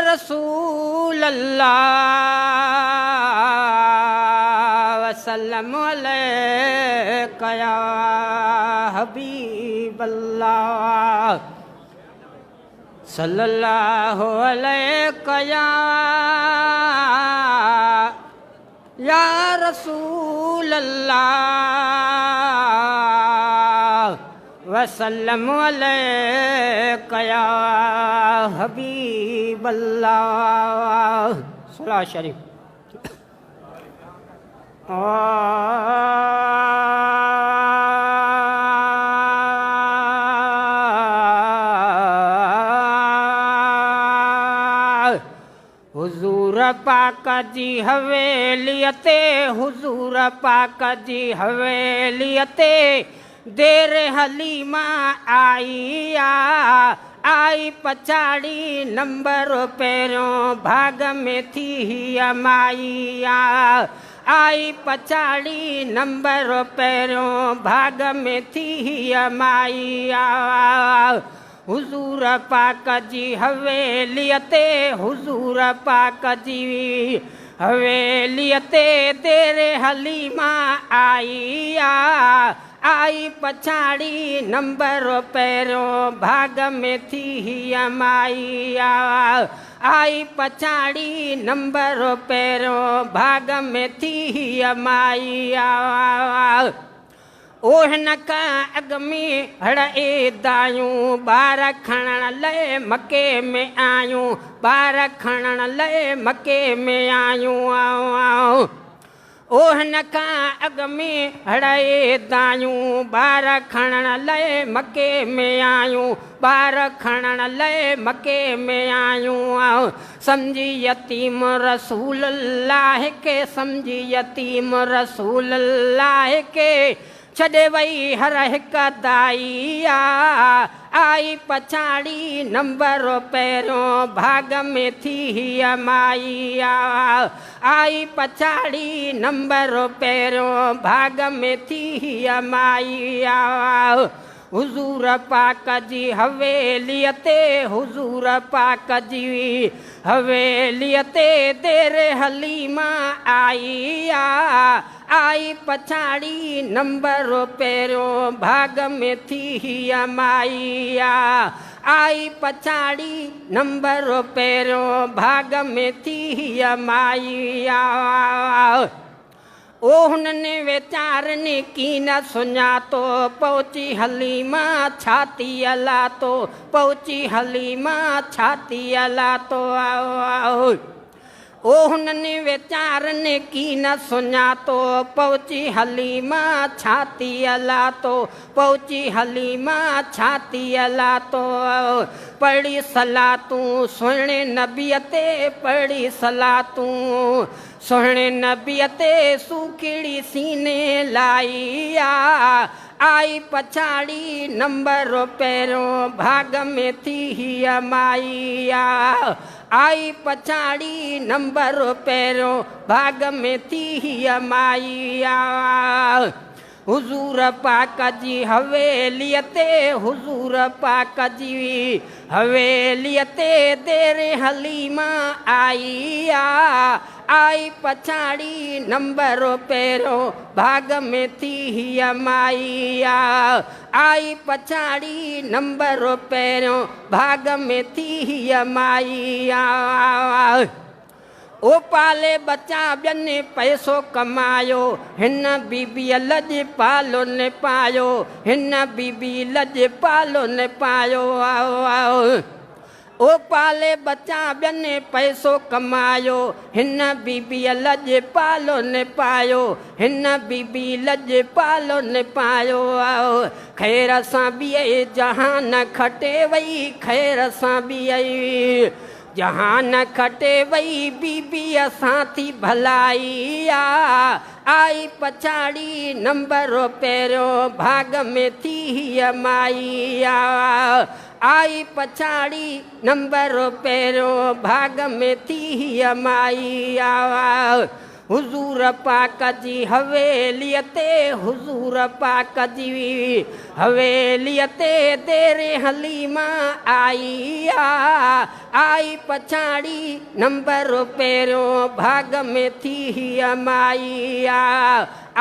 रसूल अल्लाह वसल्लम अलैका या हबीब अल्लाह सल्लल्लाहु अलैका या रसूल अल्लाह वसल्लम अलैका या हबीब अल्लाह। सलात शरीफ। हुजूर पाक जी हवेलियते, हुजूर पाक जी हवेलियते देर हलीमा आई आई पछाड़ी नंबर पहिरियों भाग में थी माई आई पछाड़ी नंबर पहिरियों भाग में थी माई हुजूर पाक जी हवेलियते, हुजूर पाक जी हवेलियते देर हलीमा आई आई पछाड़ी नंबर पहिरियों भाग में थी माई आई पछाड़ी नंबर पहिरियों भाग में थी माई ओहन का अग में हड़े दायूं बार खणण लए मके में आयूं बार खणण लए मके में आयूं ओहन का अग में हड़े दायूं बार खणण लए मके में आयूं बार खणण लए मके में आयूं समझी यतीम रसूल अल्लाह के समझी यतीम रसूल अल्लाह के छॾे वई हर हिक दाई आई पछाड़ी नंबर पहिरियों भाग में थी माई आई पछाड़ी नंबर पहिरियों भाग में थी माई हुजूर पाक जी हवेलियते, हुजूर पाक जी हवेलियते देर हलीमा आई आई पछाड़ी नंबर पहिरियों भाग में थी माई आई पछाड़ी नंबर पहिरियों भाग में थी माई ओहनने वीचारने की न सुञातो पहुची हलीमा छाती अला तो पहुची हलीमा छाती अला तो ओहनने वीचारने की न सुञातो पहुची हलीमा छाती अला तो पहुची हलीमा छाती अला तो पढ़ी सलातूं सुहिणे नबीअते पढ़ी सलातूं सुहिणे नबीअते सुखिड़ी सीने लाई आई पछाड़ी नंबर पहिरियों भाग में थी माई आई पछाड़ी नंबर पहिरियों भाग में थी माई हुजूर पाक जी हवेलियते, हुजूर पाक जी हवेलियते देर हलीमा आई आई पछाड़ी नंबर पहिरियों भाग में थी माई आई पछाड़ी नंबर पहिरियों भाग में थी माई ओ पाले बच्चा ॿियनि पैसो कमायो हिन बीबीअ लॼ पालो न पायो हिन बीबी लॼ पालो न पायो ओ पाले बच्चा ॿियनि पैसो कमायो हिन बीबीअ लॼ पालो न पायो हिन बीबी लॼ पालो न पायो ख़ैर सां बीहे जहान खटे वई ख़ैर सां बीहे जहान खटे वई बीबी असां थी भलाई आई पछाड़ी नंबर पहिरियों भाग में थी माई आई पछाड़ी नंबर पहिरियों भाग में थी माई हुजूर पाक जी हवेलीअ ते हुजूर पाक जी हवेलीअ ते देर हलीमा आई आई पछाड़ी नंबर पहिरियों भाग में थी हीअ माई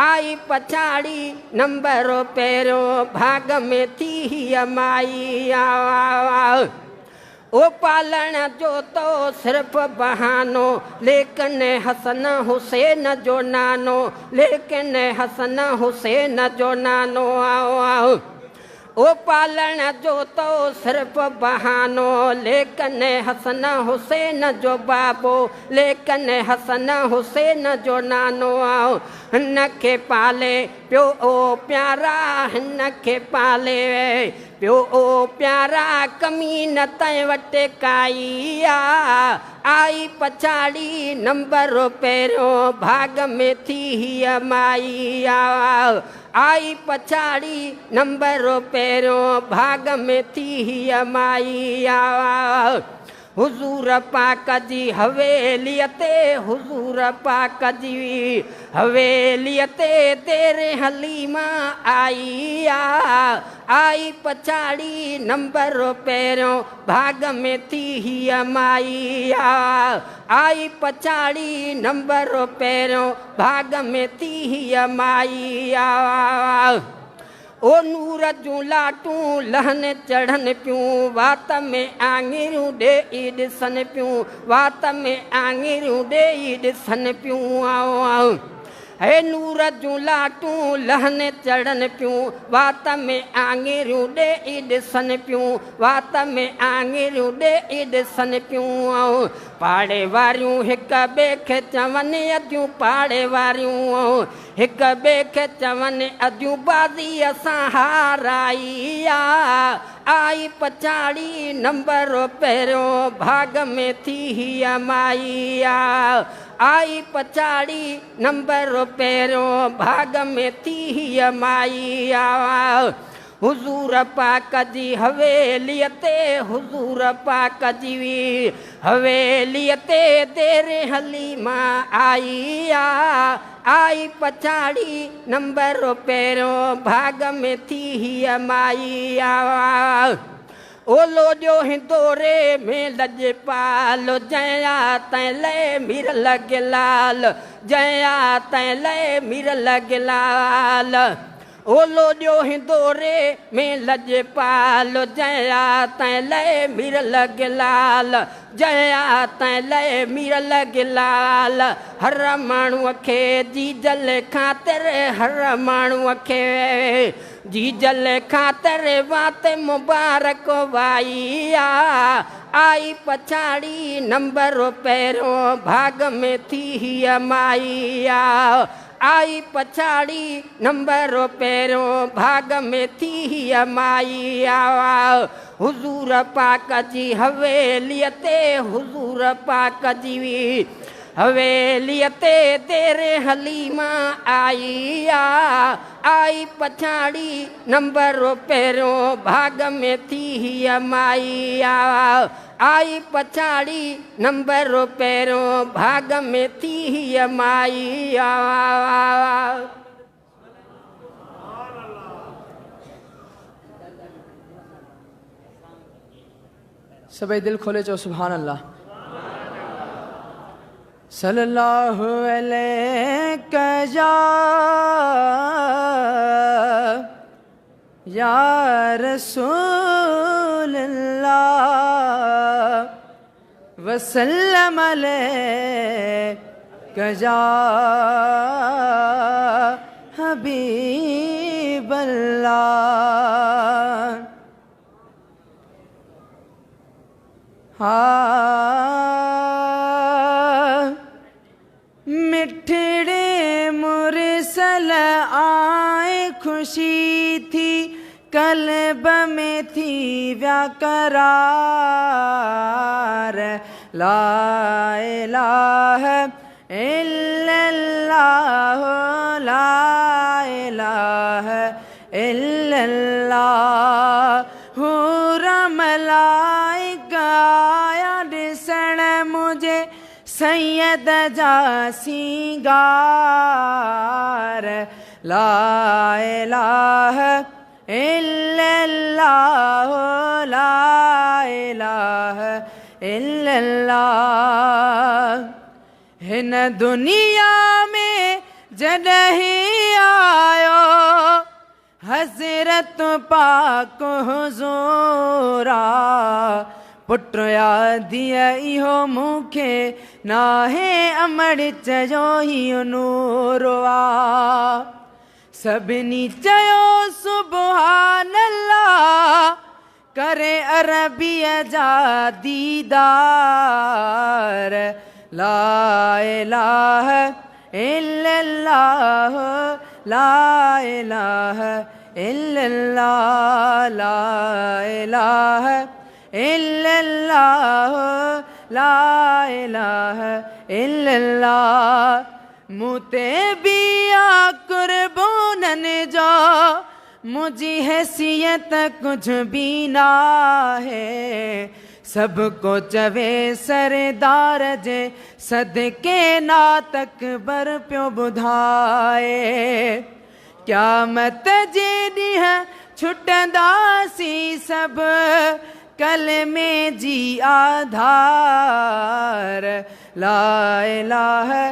आई पछाड़ी नंबर पहिरियों भाग में थी हीअ माई ओ पालण जो तो सिर्फ़ बहानो लेकिन हसन हुसैन जो नानो लेकिन हसन हुसैन जो नानो आओ ओ पालण जो तो सिर्फ़ बहानो लेकिन हसन हुसैन जो बाबो लेकिन हसन हुसैन जो नानो आओ हिन खे पाले पियो ओ प्यारा हिन खे पाले पियो ओ प्यारा कमीन तंहिं वटि काई आई पछाड़ी नंबर पहिरियों भाग में थी हीअ माई आई पछाड़ी नंबर पहिरियों भाग में थी हीअ माई हुजूर पाक जी हवेलीअ ते हुजूर पाक जी हवेलीअ ते देर हलीमा आई आई पछाड़ी नंबर पहिरियों भाग में थी हीअ माई आई पछाड़ी नंबर पहिरियों भाग में थी हीअ माई ओ नूर जूं लाटूं लहन चढ़न पियूं वात में आङिरियूं ॾेई ॾिसनि पियूं वात में आङिरियूं ॾेई ॾिसनि पियूं हे नूर जूं लाटूं लहन चढ़न पियूं वात में आङिरियूं ॾेई ॾिसनि पियूं वात में आङिरियूं ॾेई ॾिसनि पियूं पाड़े वारियूं हिक ॿिए खे चवनि अदियूं पाड़े वारियूं हिक ॿिए खे चवनि अदियूं बाज़ी असां हाराई आई पछाड़ी नंबर पहिरियों भाग में थी हीअ माई आई पछाड़ी नंबर पहिरियों भाग में थी हीअ माई हुजूर पाक जी हवेलीअ ते हुजूर पाक जी हवेलीअ ते देर हलीमा आई आई पछाड़ी नंबर पहिरियों भाग में थी हीअ माई ओलो जो हिंदोरे में लजपाल जया तैं लय मीर लॻलाल जया तैं लय मीर लॻलाल ओलो जो हिंदोरे में लजपाल जया तैं लय मीर लॻलाल जया तैं लय मीर लॻलाल हर माण्हूअ खे जीजल ख़ातिर हर माण्हूअ खे जीजल ख़ातिर वात मुबारक वाई आई पछाड़ी नंबर पहिरियों भाग में थी हीअ माई आई पछाड़ी नंबर पहिरियों भाग में थी हीअ माई हुजूर पाक जी हवेलीअ ते हुजूर पाक जी हवेलीअ ते देर हलीमा आई आई पछाड़ी नंबर पहिरियों भाग में थी हीअ माई आई पछाड़ी नंबर पहिरियों भाग में थी हीअ माई सभई दिल खोले चो सुभान अल्लाह सल्लल्लाहु अलैहि या रसूल अल्लाह वसल्लम अलैहि या हबीब अल्लाह मिठड़े मुरसल आए खुशी थी कल्ब में थी व्याकरार ला इलाहा इल्लल्लाह ला इलाहा इल्लल्लाह हुरा मलाइका आया ॾिसण मुझे सैयद जा सिंगार ला इलाहा इल्लल्लाह ला इलाहा इल्लल्लाह हिन दुनिया में जॾहिं आयो हज़रत पाक हुज़ूरा पुट यादीअ इहो मूंखे नाहे अमड़ चयो ही नूर आ सभिनी चयो सुभान अल्लाह करे अरबीअ जा दीदार ला इलाहा इल्लल्लाह ला इलाहा इल्लल्लाह ला इलाहा इल्लल्लाह ला इलाहा इल्लल्लाह मूंते बिया कुर्बानन जो मुझी हैसियत कुछ भी ना है सबको चवे सरदार जे सदके ना तकबर प्यो बुधाए क़यामत जे ॾींहुं छुटंदासी सब कलमे जी आधार ला इलाहा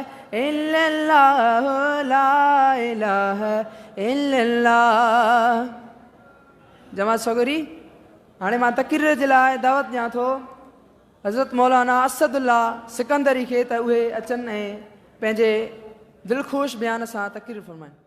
इल्लल्लाह ला इलाहा इल्लल्लाह जमात छोकरी हाणे मां तक़रीर जे लाइ दावत ॾियां थो हज़रत मौलाना असदुल्ला सिकंदरी खे त उहे अचनि ऐं पंहिंजे दिलख़ुश बयान सां तक़रीर फ़रमाइनि